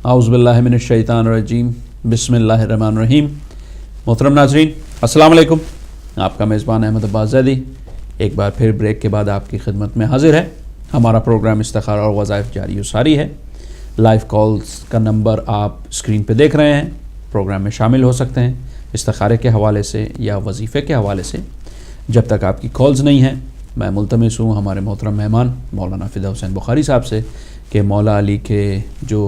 आऊज़ु बिल्लाहि मिनश शैतानिर रजीम बिस्मिल्लाहिर रहमानिर रहीम। मोहतरम नाज़रीन अस्सलाम वालेकुम। आपका मेज़बान अहमद अब्बास ज़ैदी एक बार फिर ब्रेक के बाद आपकी खिदमत में हाजिर है। हमारा प्रोग्राम इस्तिखारा और वज़ाइफ जारी व सारी है। लाइव कॉल्स का नंबर आप स्क्रीन पे देख रहे हैं। प्रोग्राम में शामिल हो सकते हैं इस्तिखारे के हवाले से या वजीफ़े के हवाले से। जब तक आपकी कॉल्स नहीं हैं, मैं मुल्तमिस हूँ हमारे मोहतरम मेहमान मौलाना फ़िदा हुसैन बुखारी साहब से कि मौला अली के जो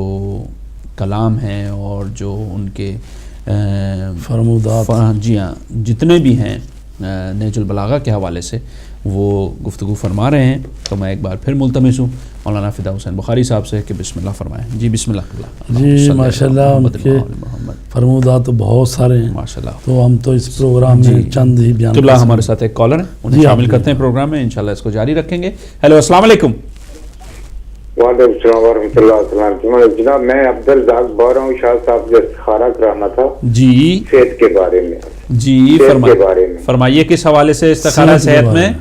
कलाम हैं और जो उनके फरमूदात जी हाँ जितने भी हैं नेजुल बलागा के हवाले से वो गुफ्तगू फरमा रहे हैं। तो मैं एक बार फिर मुल्तमिस हूँ मौलाना फ़िदा हुसैन बुखारी साहब से कि बिस्मिल्लाह फरमाएं। जी बिस्मिल्लाह। जी माशाल्लाह, उनके फरमूदात तो बहुत सारे हैं माशाल्लाह। तो हम तो इस प्रोग्राम में चंद ही बयान क़िबला हमारे साथ एक कॉलर है, उन्हें शामिल करते हैं प्रोग्राम में, इंशाल्लाह इसको जारी रखेंगे। हेलो अस्सलाम वालेकुम। वालेकुम वरहमतुल्लाह। जनाब मैं अब्दुल रज़ाक बोल रहा हूँ, शाह साहब से इस्तिखारा कराना था जी सेहत के बारे में। जी फरमाइए किस हवाले से इस्तिखारा सेहत में?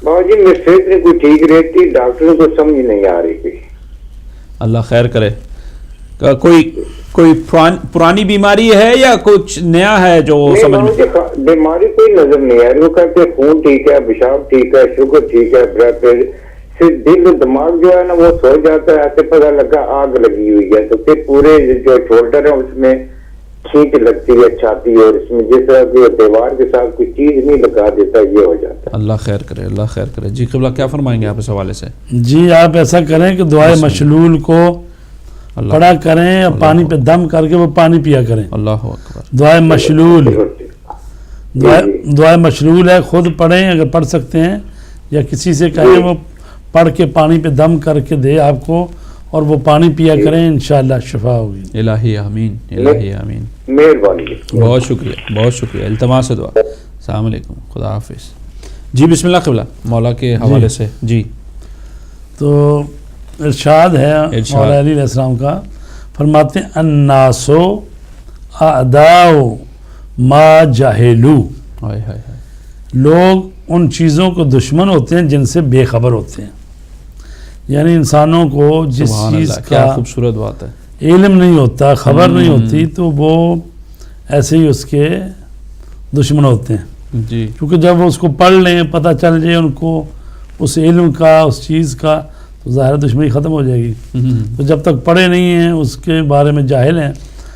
बाबूजी मेरी सेहत में कोई ठीक रहती, डॉक्टरों को समझ नहीं आ रही थी। अल्लाह खैर करे। कोई पुरानी बीमारी है या कुछ नया है जो समझ में? बीमारी कोई नजर नहीं आ रही। वो कहते खून ठीक है, पेशाब ठीक है, शुगर ठीक है, ब्लड प्रेशर, सिर्फ दिल दिमाग जो है ना वो सो जाता है, ऐसे पता लगा आग लगी हुई है। तो फिर पूरे जो शोल्डर है उसमें खींच लगती है, छाती, और इसमें जिस तरह की दीवार के साथ कोई चीज नहीं लगा देता, ये हो जाता है। अल्लाह खैर करे, अल्लाह खैर करे। जी क़िबला क्या फरमाएंगे आप इस हवाले से? जी आप ऐसा करें कि दुआए मशलूल को पढ़ा करें और पानी पे दम करके वो पानी पिया करें। अल्लाह अकबर। दुआए मशलूल, दुआए मशलूल है, खुद पढ़ें अगर पढ़ सकते हैं, या किसी से कहें वो पढ़ के पानी पे दम करके दे आपको और वो पानी पिया करें, इंशाअल्लाह शिफा होगी। इलाही आमीन, इलाही आमीन। मेहरबानी, बहुत शुक्रिया, बहुत शुक्रिया। इल्तमास दुआ। अस्सलाम वालेकुम, खुदा हाफिज़। जी बिस्मिल्लाह क़िबला मौला के हवाले से। जी तो इरशाद है मौला अली अलैहिस्सलाम का, फरमाते हैं अन्नासो अदाओ मा जाहिलू। हाय हाय। लोग उन चीज़ों को दुश्मन होते हैं जिनसे बेखबर होते हैं। यानी इंसानों को जिस चीज़ का खूबसूरत बात है इल्म नहीं होता, खबर नहीं होती, तो वो ऐसे ही उसके दुश्मन होते हैं जी। क्योंकि जब वो उसको पढ़ लें, पता चल जाए उनको उस इल्म का, उस चीज़ का, तो ज़ाहिर दुश्मनी ख़त्म हो जाएगी। तो जब तक पढ़े नहीं हैं, उसके बारे में जाहिल हैं।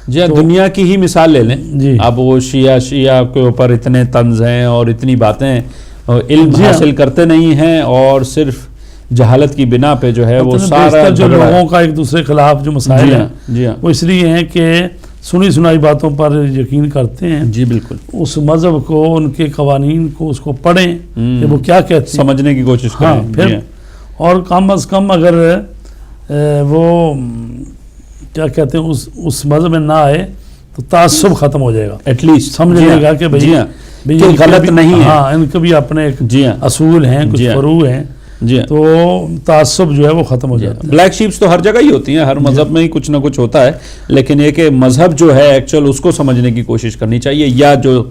जी तो दुनिया की ही मिसाल ले लें जी। अब वो शिया के ऊपर इतने तंज हैं और इतनी बातें, इल्म हासिल करते नहीं हैं और सिर्फ जहालत की बिना पे जो है वो सारा जो लोगों का एक दूसरे के खिलाफ जो मसाइल हैं वो इसलिए हैं कि सुनी सुनाई बातों पर यकीन करते हैं। जी बिल्कुल। उस मजहब को, उनके कवानीन को उसको पढ़ें कि वो क्या कहते हैं, समझने की कोशिश करें। हाँ, फिर और कम अज़ कम अगर वो क्या कहते हैं उस मजहब में ना आए तो तासुब ख़त्म हो जाएगा। एटलीस्ट समझ लेगा कि भाई गलत नहीं है। हाँ, इनके भी अपने असूल हैं, कुछ फरू हैं जी। तो तासुब जो है वो ख़त्म हो जाता है। ब्लैक शीप्स तो हर जगह ही होती हैं, हर मज़हब में ही कुछ ना कुछ होता है, लेकिन ये कि मज़हब जो है एक्चुअल उसको समझने की कोशिश करनी चाहिए। या जो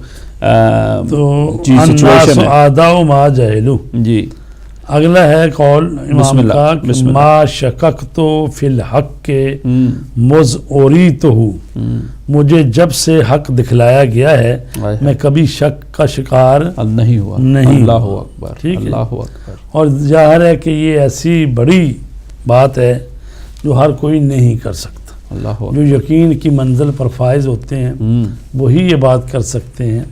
तो आदाओ मा जाहिलू। जी अगला है कौल इमाम का, मा शकक तो फिल हक के मुज़ओरी तो हूँ, मुझे जब से हक दिखलाया गया है मैं कभी शक का शिकार नहीं हुआ। अल्लाह अकबर, ठीक है। अल्लाह अकबर। और ज़ाहिर है कि ये ऐसी बड़ी बात है जो हर कोई नहीं कर सकता। अल्लाह जो यकीन की मंजिल पर फाइज होते हैं वही ये बात कर सकते हैं।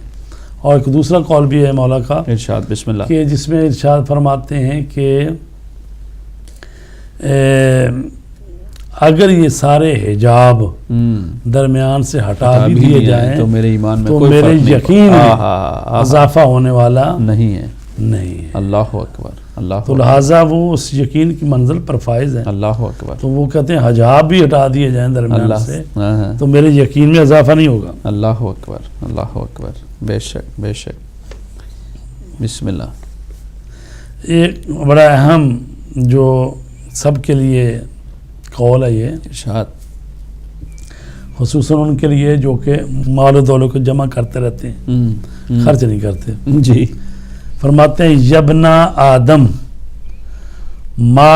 और एक दूसरा कॉल भी है मौला का, इरशाद बिस्मिल्लाह, कि जिसमें इरशाद फरमाते हैं कि अगर ये सारे हिजाब दरमियान से हटा भी दिए जाएं तो मेरे ईमान में तो कोई मेरे यकीन में इजाफा होने वाला नहीं है। अल्लाह अकबर, अल्लाह। तो लिहाजा वो उस यकीन की मंजिल पर फाइज है। अल्लाह अकबर। तो वो कहते हैं हिजाब भी हटा दिए जाएं दरमियान से तो मेरे यकीन में इजाफा नहीं होगा। अल्लाह अकबर, अल्लाह अकबर। बेशक बेशक। बिस्मिल्लाह। एक बड़ा अहम जो सबके लिए कौल है ये इरशाद, खुसूसन उनके लिए जो कि माल दौलत को जमा करते रहते हैं, खर्च नहीं करते जी। फरमाते हैं यबना आदम मा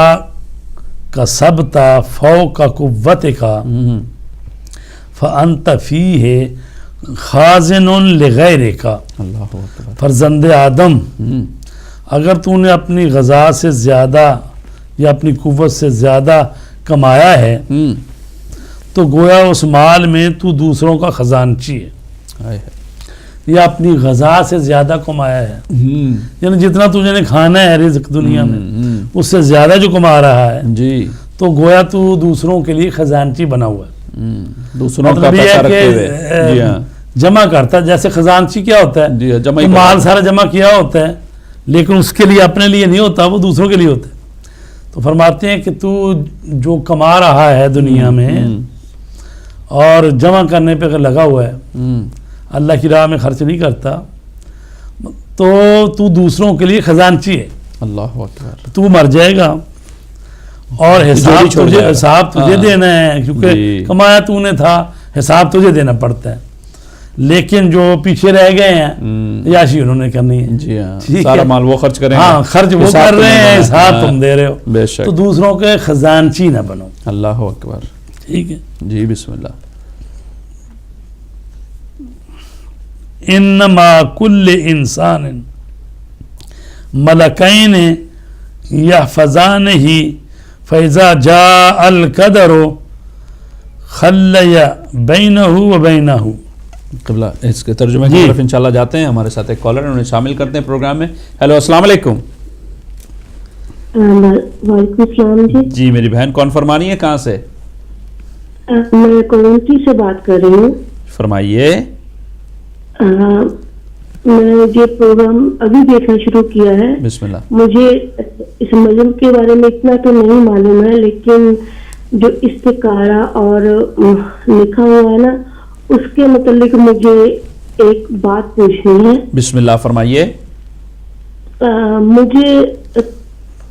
कसबता फौका कुव्वतिका फअंत फीहे खाज़िनुन लिगैरिका। अल्लाह अकबर। फर्जंद आदम, अगर तूने अपनी ग़ज़ा से ज़्यादा या अपनी कुव्वत से ज़्यादा कमाया है तो गोया उस माल में तू दूसरों का ख़जानची है, या अपनी ग़ज़ा से ज़्यादा कमाया है, यानी जितना तुझे खाना है रिज़्क़ दुनिया में उससे ज़्यादा जो कमा रहा है जी, तो गोया तू दूसरों के लिए खजानची बना हुआ है। दूसरों का मतलब ये पैसा है रखते हुए। कि जी हाँ, जमा करता है। जैसे खजानची क्या होता है, जी हाँ, जमा तो ही माल करता सारा जमा किया होता है, लेकिन उसके लिए अपने लिए नहीं होता, वो दूसरों के लिए होता है। तो फरमाते हैं कि तू जो कमा रहा है दुनिया में और जमा करने पे अगर लगा हुआ है, अल्लाह की राह में खर्च नहीं करता, तो तू दूसरों के लिए खजानची है। अल्लाह अकबर। तू मर जाएगा और हिसाब छोड़ जाएगा। तुझे देना है, क्योंकि कमाया तूने था, हिसाब तुझे देना पड़ता है। लेकिन जो पीछे रह गए हैं याशी उन्होंने करनी है। जी हाँ, ठीक सारा है? माल वो खर्च करेंगे। हाँ, खर्च वो हिसाब कर रहे तुम्हें हैं, देना। हिसाब हाँ, तुम दे रहे हो। बेशक। तो दूसरों के खजानची ना बनो। अल्लाह अकबर। ठीक है। जी बिस्मिल्लाह। इन्नमा कुल्ल इंसान मलकैन यहफज़ानही फ़ैज़ा जाअल क़दरु खल्लया बैनहु व बैनहु। क़िबला, इसके तर्जुमे की तरफ इंशाल्लाह जाते हैं। हमारे साथ एक कॉलर है, उन्हें शामिल करते हैं प्रोग्राम में। हेलो, अस्सलाम वालेकुम। वालेकुम सलाम जी। जी मेरी बहन, कौन फरमानी है, कहाँ से? मैं कोवंटी से बात कर रही हूँ। फरमाइए। मैं ये प्रोग्राम अभी देखना शुरू किया है। बिस्मिल्लाह। मुझे इस मजहब के बारे में इतना तो नहीं मालूम है, लेकिन जो इस्तिकारा और लिखा हुआ है ना, उसके मतलब मुझे एक बात पूछनी है। बिस्मिल्लाह, फरमाइए। मुझे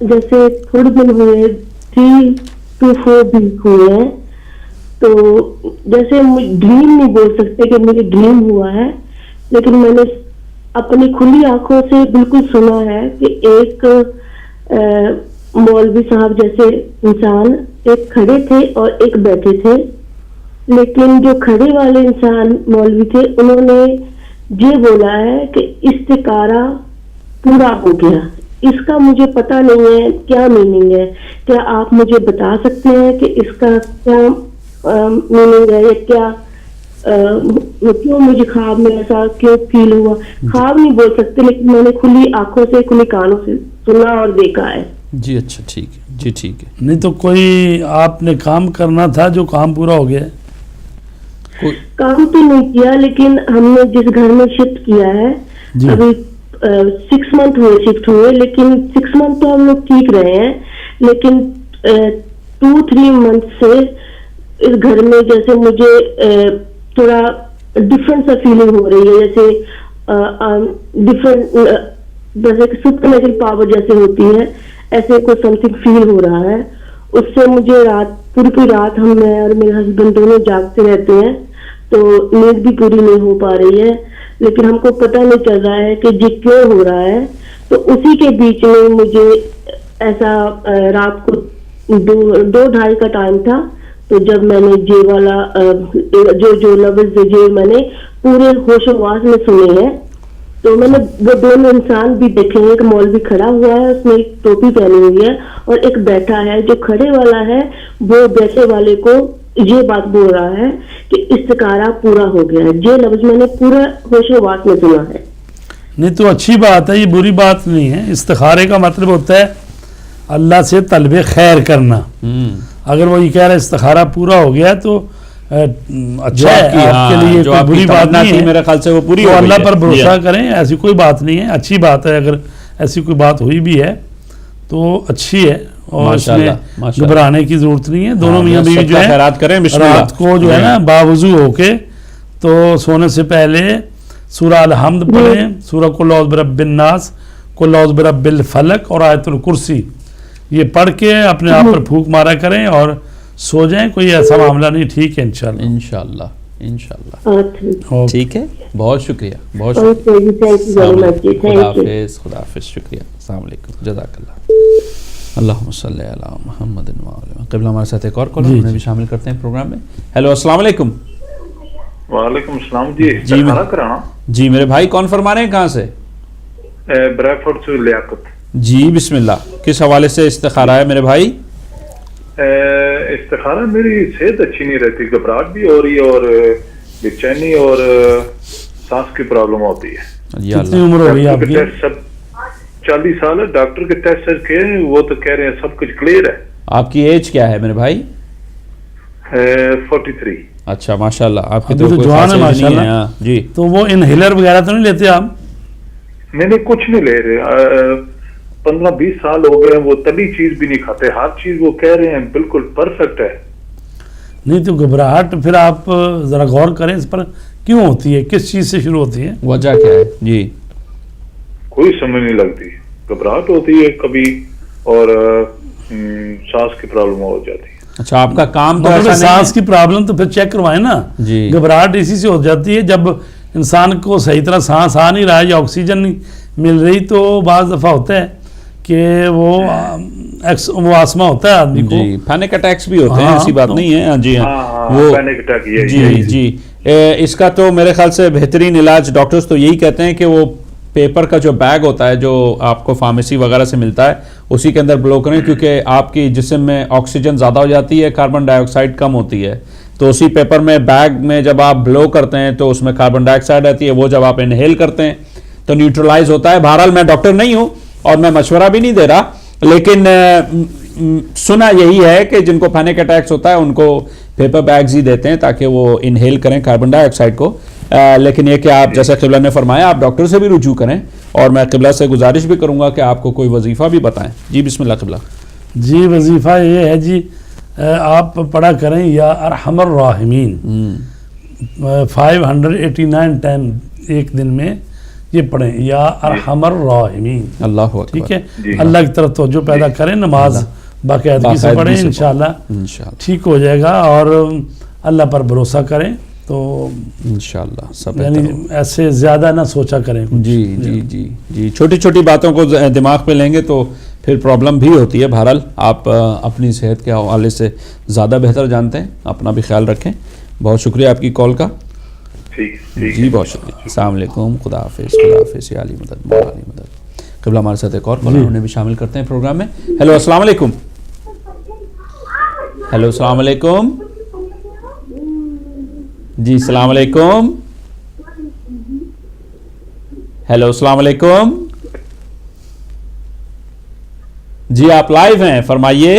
जैसे थोड़े दिन हुए 3 to 4 वीक हुए हैं, तो जैसे ड्रीम नहीं बोल सकते कि मुझे ड्रीम हुआ है, लेकिन मैंने अपनी खुली आंखों से बिल्कुल सुना है कि एक मौलवी साहब जैसे इंसान एक खड़े थे और एक बैठे थे, लेकिन जो खड़े वाले इंसान मौलवी थे उन्होंने ये बोला है कि इस्तिकारा पूरा हो गया। इसका मुझे पता नहीं है क्या मीनिंग है, क्या आप मुझे बता सकते हैं कि इसका क्या मीनिंग है, या क्या क्यों मुझे ख्वाब में ऐसा क्यों फील हुआ? ख्वाब नहीं बोल सकते, लेकिन मैंने खुली आंखों से खुली कानों से सुना और देखा है। जी अच्छा, ठीक है जी, ठीक है। नहीं तो कोई आपने काम करना था जो काम पूरा हो गया? काम तो नहीं किया, लेकिन हमने जिस घर में शिफ्ट किया है अभी 6 मंथ हुए शिफ्ट हुए, लेकिन 6 मंथ तो हम लोग ठीक रहे हैं, लेकिन 2-3 मंथ से इस घर में जैसे मुझे थोड़ा डिफरेंट सा फीलिंग हो रही है, जैसे डिफरेंट जैसे सुपरनैचुरल पावर जैसे होती है, ऐसे कोई समथिंग फील हो रहा है। उससे मुझे पूरी रात मैं और मेरे हस्बैंड दोनों जागते रहते हैं, तो नींद भी पूरी नहीं हो पा रही है, लेकिन हमको पता नहीं चल रहा है कि ये क्यों हो रहा है। तो उसी के बीच में मुझे ऐसा रात को 2-2:30 का टाइम था, तो जब मैंने जे वाला जो लफ्ज़ जे मैंने पूरे होशो-हवास में सुने हैं, तो मैंने वो दोनों इंसान भी देखे हैं। एक मौलवी खड़ा हुआ है, उसने एक टोपी पहनी हुई है, और एक बैठा है। जो खड़े वाला है वो बैठे वाले को ये बात बोल रहा है कि इस्तिकारा पूरा हो गया है। ये लफ्ज़ मैंने पूरा होशो-हवास में सुना है। नहीं तो अच्छी बात है, ये बुरी बात नहीं है। इस्तिखारे का मतलब होता है अल्लाह से तलबे खैर करना। अगर वो ये कह रहा है इस्तिखारा पूरा हो गया तो अच्छा है, आपके लिए कोई बुरी बात नहीं है। मेरे ख्याल से वो पूरी तो हो गई अल्लाह है। पर भरोसा करें, ऐसी कोई बात नहीं है, अच्छी बात है। अगर ऐसी कोई बात हुई भी है तो अच्छी है, और इसमें घबराने की जरूरत नहीं है। दोनों मियां बीवी जो है रात को जो है ना बावजू होके तो सोने से पहले सूरह अल हम्द पढ़ें, सूरह कुल औज़ बिरब्बिन नास, कुल औज़ बिरब्बिल फलक और आयतुल कुर्सी, ये पढ़ के अपने आप पर फूंक मारा करें और सो जाएं। कोई ऐसा मामला नहीं, ठीक है इंशाल्लाह इंशाल्लाह इंशाल्लाह। ठीक है, बहुत शुक्रिया, बहुत शुक्रिया। खुदा हाफिज़, शुक्रिया, अस्सलाम वालेकुम, जज़ाकल्लाह। اللہم صلی علی محمد و علی قبلہ. ہمارے ساتھ ایک اور کالر انہیں بھی شامل کرتے ہیں پروگرام میں. ہیلو السلام علیکم. وعلیکم السلام جی. استخارہ کرانا جی میرے بھائی کون فرما رہے ہیں, کہاں سے؟ بریڈفورڈ سے لیاقت. جی بسم اللہ, کس حوالے سے استخارہ ہے میرے بھائی؟ استخارہ میری صحت اچھی نہیں رہتی, گھبراہٹ بھی ہو رہی ہے اور بے چینی اور سانس کی پرابلم ہوتی ہے. کتنی عمر ہو گئی آپ کی؟ سب 40 سال ہے. ڈاکٹر کے ٹیسٹ کیے ہیں, وہ تو کہہ رہے ہیں سب کچھ کلیئر ہے. آپ کی ایج کیا ہے میرے بھائی؟ 43. اچھا ماشاءاللہ, آپ کی تو جوان ہے ماشاءاللہ. جی تو وہ انہیلر وغیرہ تو نہیں لیتے آپ؟ نہیں کچھ نہیں لے رہے. 15-20 سال ہو گئے ہیں. وہ تلی چیز بھی نہیں کھاتے, ہر چیز وہ کہہ رہے ہیں بالکل پرفیکٹ ہے. نہیں تو گھبراہٹ پھر آپ ذرا غور کریں اس پر, کیوں ہوتی ہے, کس چیز سے شروع ہوتی ہے, وجہ کیا ہے؟ جی کوئی سمجھ نہیں لگتی. گھبراہٹ ہوتی ہے کبھی اور سانس کی پرابلم ہو جاتی ہے. اچھا آپ کا کام تو ایسا سانس کی پرابلم تو پھر چیک کروائیں نا. جی گھبراہٹ اسی سے ہو جاتی ہے جب انسان کو صحیح طرح سانس آ نہیں رہا ہے یا آکسیجن نہیں مل رہی, تو بعض دفعہ ہوتا ہے کہ وہ آسما ہوتا ہے آدمی کو. جی پینک اٹیکس بھی ہوتے ہیں, ایسی بات نہیں ہے. جی ہاں وہ پینک اٹیک. جی جی اس کا تو میرے خیال سے بہترین علاج ڈاکٹرز تو یہی کہتے ہیں کہ وہ پیپر کا جو بیگ ہوتا ہے جو آپ کو فارمیسی وغیرہ سے ملتا ہے اسی کے اندر بلو کریں, کیونکہ آپ کی جسم میں آکسیجن زیادہ ہو جاتی ہے, کاربن ڈائی آکسائڈ کم ہوتی ہے. تو اسی پیپر میں بیگ میں جب آپ بلو کرتے ہیں تو اس میں کاربن ڈائی آکسائڈ رہتی ہے, وہ جب آپ انہیل کرتے ہیں تو نیوٹرلائز ہوتا ہے. بہرحال میں ڈاکٹر نہیں ہوں اور میں مشورہ بھی نہیں دے رہا, لیکن سنا یہی ہے کہ جن کو پینک اٹیکس ہوتا ہے ان کو پیپر بیگز ہی دیتے ہیں تاکہ وہ انہیل کریں کاربن ڈائی آکسائڈ کو. لیکن یہ کہ آپ جیسے قبلہ نے فرمایا آپ ڈاکٹر سے بھی رجوع کریں, اور میں قبلہ سے گزارش بھی کروں گا کہ آپ کو کوئی وظیفہ بھی بتائیں. جی بسم اللہ قبلہ. جی وظیفہ یہ ہے جی, آپ پڑھا کریں یا ارحم الراحمین 589 ٹائم ایک دن میں یہ پڑھیں, یا ارحم الراحمین. اللہ اکبر. ٹھیک ہے, اللہ کی طرف توجہ پیدا کریں, نماز باقاعدگی سے پڑھیں, انشاءاللہ ٹھیک ہو جائے گا, اور اللہ پر بھروسہ کریں تو انشاءاللہ سب یعنی ایسے زیادہ نہ سوچا کریں. جی جی جی جی چھوٹی چھوٹی باتوں کو دماغ پہ لیں گے تو پھر پرابلم بھی ہوتی ہے. بہرحال آپ اپنی صحت کے حوالے سے زیادہ بہتر جانتے ہیں, اپنا بھی خیال رکھیں. بہت شکریہ آپ کی کال کا. جی بہت شکریہ. السلام علیکم. خدا حافظ. خدا حافظ. علی مدد مولا علی مدد. قبلہ ہمارے ساتھ ایک اور کالر انہیں بھی شامل کرتے ہیں پروگرام میں. ہیلو السلام علیکم. ہیلو السلام علیکم. جی السلام علیکم. ہیلو السلام علیکم. جی آپ لائیو ہیں, فرمائیے.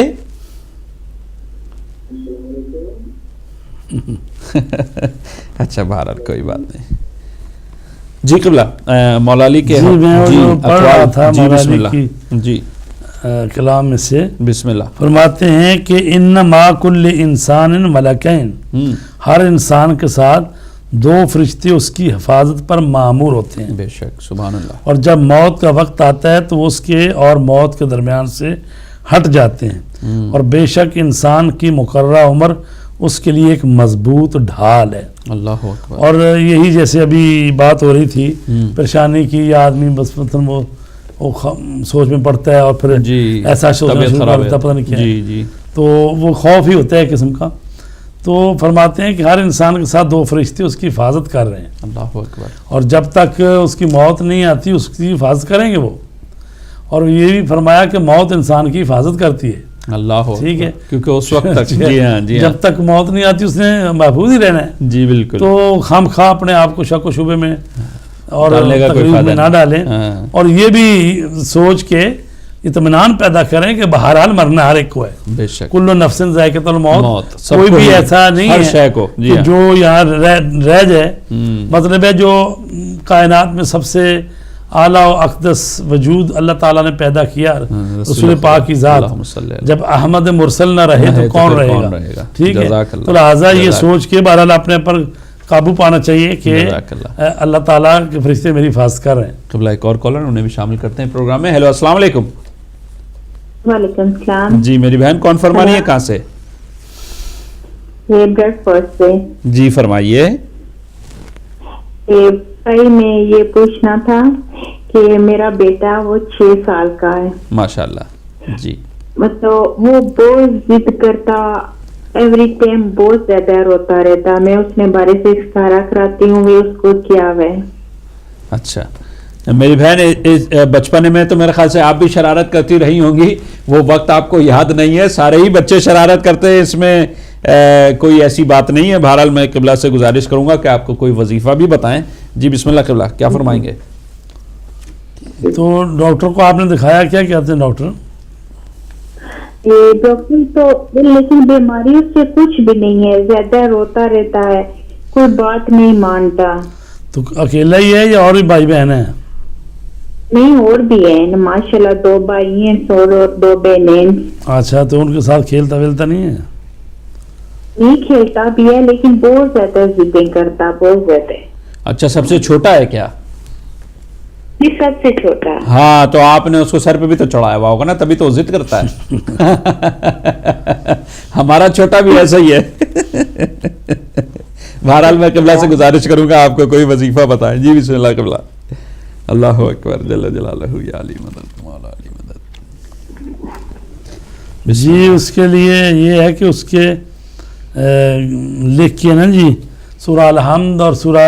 اچھا بہرحال کوئی بات نہیں. جی قبلہ مولا علی کے پڑھ رہا تھا مولا علی کی جی کلام میں سے. بسم اللہ. فرماتے ہیں کہ انما کل انسان ملکین, ہر انسان کے ساتھ 2 فرشتے اس کی حفاظت پر مامور ہوتے ہیں. بے شک سبحان اللہ. اور جب موت کا وقت آتا ہے تو اس کے اور موت کے درمیان سے ہٹ جاتے ہیں. اور بے شک انسان کی مقررہ عمر اس کے لیے ایک مضبوط ڈھال ہے. اللہ اکبر. اور یہی جیسے ابھی بات ہو رہی تھی پریشانی کی, یا آدمی بس وہ سوچ میں پڑتا ہے اور پھر ایسا سوچنا شروع کرتا ہے, پتہ نہیں کیا, تو وہ خوف ہی ہوتا ہے قسم کا. تو فرماتے ہیں کہ ہر انسان کے ساتھ 2 فرشتے اس کی حفاظت کر رہے ہیں. اللہ اکبر. اور جب تک اس کی موت نہیں آتی اس کی حفاظت کریں گے وہ. اور یہ بھی فرمایا کہ موت انسان کی حفاظت کرتی ہے. اللہ ٹھیک ہے, کیونکہ اس وقت تک جی ہاں جب تک موت نہیں آتی اس نے محفوظ ہی رہنا ہے. جی بالکل. تو خام خواہ اپنے آپ کو شک و شبے میں اور تقریب میں نہ ڈالیں, اور یہ بھی سوچ کے اطمینان پیدا کریں کہ بہرحال مرنا ہر ایک کو ہے. بے شک. کل نفس ذائقۃ الموت. کوئی بھی ایسا نہیں ہے کہ جو یہاں رہ جائے. مطلب ہے جو کائنات میں سب سے اعلیٰ و اقدس وجود اللہ تعالیٰ نے پیدا کیا رسول پاک کی ذات, جب احمد مرسل نہ رہے تو کون رہے گا. ٹھیک ہے, تو لہٰذا یہ سوچ کے بہرحال اپنے پر قابو پانا چاہیے کہ اللہ تعالیٰ کے فرشتے میری حفاظت کر رہے ہیں. قبلہ ایک اور کالر انہیں بھی شامل کرتے ہیں پروگرام میں. ہیلو السلام علیکم. وعلیکم السلام. جی میری بہن کون فرما رہی ہے, کہاں سے؟ بریڈفورڈ سے. جی فرمائیے. میں یہ پوچھنا تھا کہ میرا بیٹا وہ 6 سال کا ہے. ماشاءاللہ. جی मतलब वो बहुत जिद करता, एवरी टाइम बहुत ज्यादा रोता रहता। मैं उसने बारे से सारा कराती हूँ, वे उसको क्या है। अच्छा, मेरी बहन बचपन में तो मेरे ख्याल से आप भी शरारत करती रही होंगी, वो वक्त आपको याद नहीं है, सारे ही बच्चे शरारत करते हैं, इसमें कोई ऐसी बात नहीं है। बहरहाल मैं क़िबला से गुजारिश करूंगा कि आपको कोई वजीफा भी बताएं। जी बिस्मिल्लाह क़िबला, क्या फरमाएंगे? तो डॉक्टर को आपने दिखाया, क्या कहते हैं डॉक्टर? ये डॉक्टर तो, लेकिन बीमारी उससे कुछ भी नहीं है, ज्यादा रोता रहता है, कोई बात नहीं मानता। तो अकेला ही है या और भी भाई बहन है? नहीं, और भी है माशाल्लाह, 2 भाई हैं और 2 बहनें। अच्छा, तो उनके साथ खेलता वेलता नहीं है? नहीं, खेलता भी है लेकिन बहुत ज्यादा जिद्दें करता, बहुत ज्यादा। अच्छा, सबसे छोटा है क्या? ये सबसे छोटा है। हाँ, तो आपने उसको सर पे भी तो चढ़ाया हुआ होगा ना, तभी तो वो जिद करता है। हमारा छोटा भी ऐसा ही है। बहरहाल मैं क़िबला से गुजारिश करूंगा आपको कोई वजीफा बताएं। जी बिस्मिल्लाह क़िबला। अल्लाहु अकबर जल्ल जलालहू या अली मदद मौला अली मदद। जी उसके लिए ये है कि उसके लिख के ना जी सूरह अल-हम्द और सूरह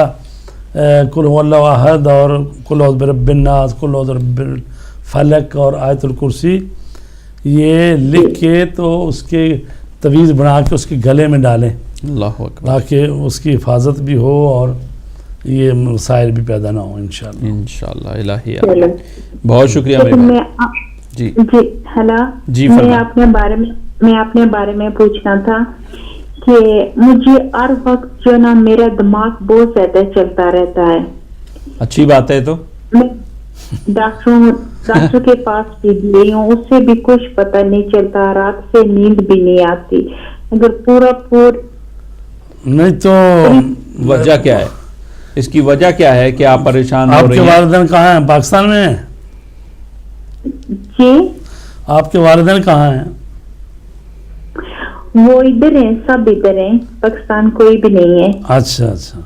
कुल हुवल्लाहु अहद और कुल औज़ु बिरब्बिन नास, कुल औज़ु बिरब्बिल फलक और आयतुल कुर्सी, ये लिख के तो उसके तवीज़ बना के उसके गले में डालें, अल्लाहु अकबर, ताकि उसकी हिफाजत भी हो और ये मसाइल भी पैदा ना हो इंशाअल्लाह। इंशाअल्लाह इलाही आमीन। बहुत शुक्रिया मेरे भाई। जी हेलो जी, मैं अपने बारे में पूछना था कि मुझे हर वक्त जो ना मेरा दिमाग बहुत ज्यादा चलता रहता है। अच्छी बात है। तो मैं डॉक्टर के पास भी गई हूँ, उससे भी कुछ पता नहीं चलता, रात से नींद भी नहीं आती। अगर पूरा नहीं तो वजह क्या है? इसकी वजह क्या है कि आप परेशान हो रही हैं? आपके वालिदैन कहाँ हैं? पाकिस्तान में हैं? जी, आपके वालिदैन कहाँ हैं? वो इधर हैं, सब इधर हैं, पाकिस्तान कोई भी नहीं है। अच्छा अच्छा,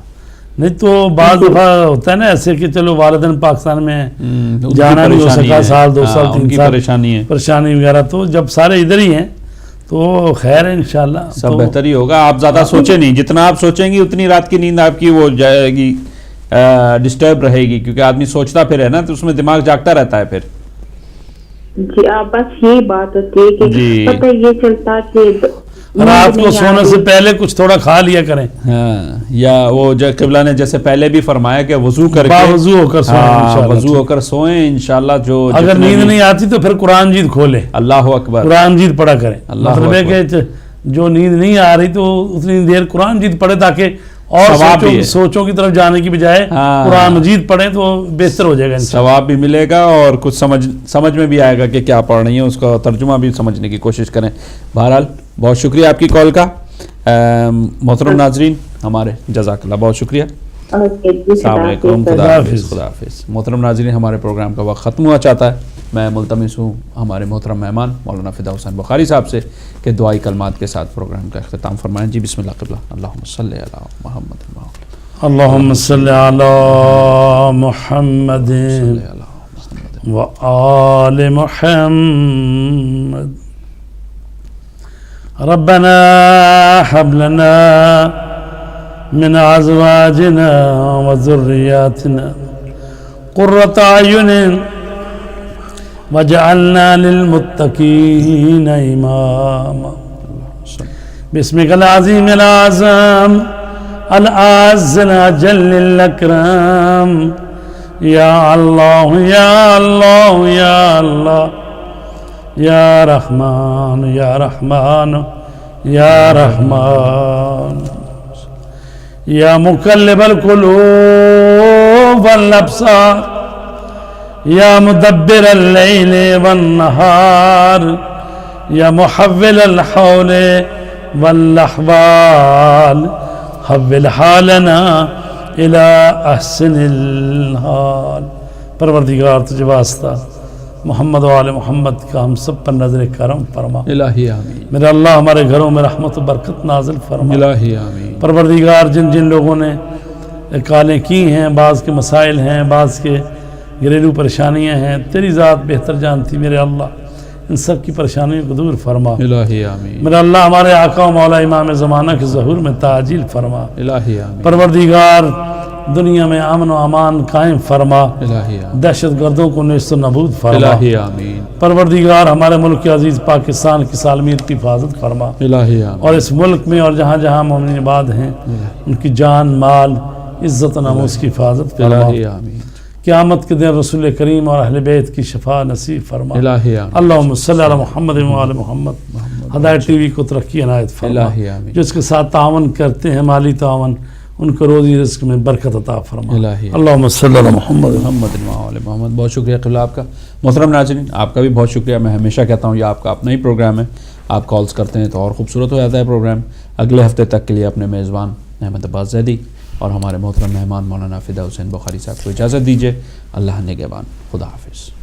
नहीं तो बाज़ दफा होता है ना ऐसे कि चलो वालिदैन पाकिस्तान में जाना नहीं हो सका, साल 2 साल 3 साल परेशानी वगैरह, तो जब सारे इधर ही हैं तो खैर है इंशाल्लाह सब तो बेहतर ही होगा। आप ज्यादा सोचे नहीं, जितना आप सोचेंगी उतनी रात की नींद आपकी वो जाएगी, डिस्टर्ब रहेगी, क्योंकि आदमी सोचता फिर है ना, तो उसमें दिमाग जागता रहता है फिर। जी, बस यही बात होती है कि पता ये चलता कि रात को सोने से पहले कुछ थोड़ा खा लिया करें। हाँ, या वो क़िबला ने जैसे पहले भी फरमाया कि वजू करके वजू होकर सोएं, वजू होकर सोएं इंशाल्लाह। जो अगर नींद नहीं आती तो फिर कुरान जीद खोले, अल्लाह अकबर, कुरान जीद पढ़ा करें। मतलब है कि जो नींद नहीं आ रही तो उतनी देर कुरान जीद पढ़े, ताकि और सोचों की तरफ जाने की बजाय कुरान मजीद पढ़े तो बेहतर हो जाएगा, सवाब भी मिलेगा और कुछ समझ में भी आएगा कि क्या पढ़ रही है, उसका तर्जुमा भी समझने की कोशिश करें। बहरहाल बहुत शुक्रिया आपकी कॉल का। मोहतरम नाजरीन हमारे, जज़ाकल्लाह, बहुत शुक्रिया। अस्सलाम वालेकुम, खुदा हाफिज़। मोहतरम नाजरीन, हमारे प्रोग्राम का वक्त ख़त्म हुआ चाहता है। मैं मुल्तमिस हूँ हमारे मोहतरम मेहमान मौलाना फ़िदा हुसैन बुखारी साहब से कि दुआई कलमात के साथ प्रोग्राम का इख्तिताम फरमाएं। जी बिस्मिल्लाह क़िबला। अल्लाहुम्मा सल्लि अला मुहम्मद, अल्लाहुम्मा सल्लि अला मुहम्मद व आले मुहम्मद। रब्बना हब लना मिन अज़वाजिना व ज़ुर्रियातिना क़ुर्रता अयुन वजअलना लिलमुत्तकीन इमामा। बिस्मिकल अज़ीमिल आज़म अल अज़्ज़ल अजल्लिल अकरम। या अल्लाह या अल्लाह या अल्लाह या रहमान या रहमान या रहमान। या मुकल्लिबल कुलूब वल अब्सार या मुदब्बिरल लैल वन नहार या मुहव्विलल हौल वल अहवाल हव्विल हालना इला अहसनिल हाल। परवरदिगार तुझे वास्ता मोहम्मद व आले मोहम्मद का हम सब पर नजर करम फरमा। इलाही आमीन। मेरा अल्लाह हमारे घरों में रहमत व बरकत नाजिल फरमा। इलाही आमीन। परवरदिगार जिन जिन लोगों ने कालें की हैं, बाज़ के मसाइल हैं, बाज़ के घरेलू परेशानियां हैं, तेरी ज़ात बेहतर जानती। मेरे अल्लाह ان سب کی پریشانیوں کو دور فرما الہی آمین، میرا اللہ ہمارے آقا و مولا امام زمانہ کے ظہور میں تعجیل فرما الہی آمین، پروردگار دنیا میں امن و امان قائم فرما، الہی آمین، دہشت گردوں کو نیست و نابود فرما، الہی آمین، پروردگار ہمارے ملک عزیز پاکستان کی سالمیت کی حفاظت فرما، الہی آمین، اور اس ملک میں اور جہاں جہاں مومنین آباد ہیں ان کی جان مال عزت و ناموس کی حفاظت فرما، الہی آمین، قیامت کے دن رسول کریم اور اہل بیت کی شفاعت نصیب فرما، الہی آمین، اللہم صلی علی محمد و آل محمد۔ ہدایت ٹی وی کو ترقی عنایت فرما، الہی آمین، جو اس کے ساتھ تعاون کرتے ہیں مالی تعاون ان کو روزی رزق میں برکت عطا فرما، الہی اللہم صلی علی محمد۔ محمد محمد۔ بہت شکریہ قبلہ آپ کا۔ محترم ناظرین، آپ کا بھی بہت شکریہ۔ میں ہمیشہ کہتا ہوں یہ آپ کا اپنا ہی پروگرام ہے، آپ کالز کرتے ہیں تو اور خوبصورت ہو جاتا ہے پروگرام۔ اگلے ہفتے تک کے لیے اپنے میزبان احمد عباس زیدی اور ہمارے محترم مہمان مولانا فدا حسین بخاری صاحب کو اجازت دیجیے۔ اللہ نگہبان، خدا حافظ۔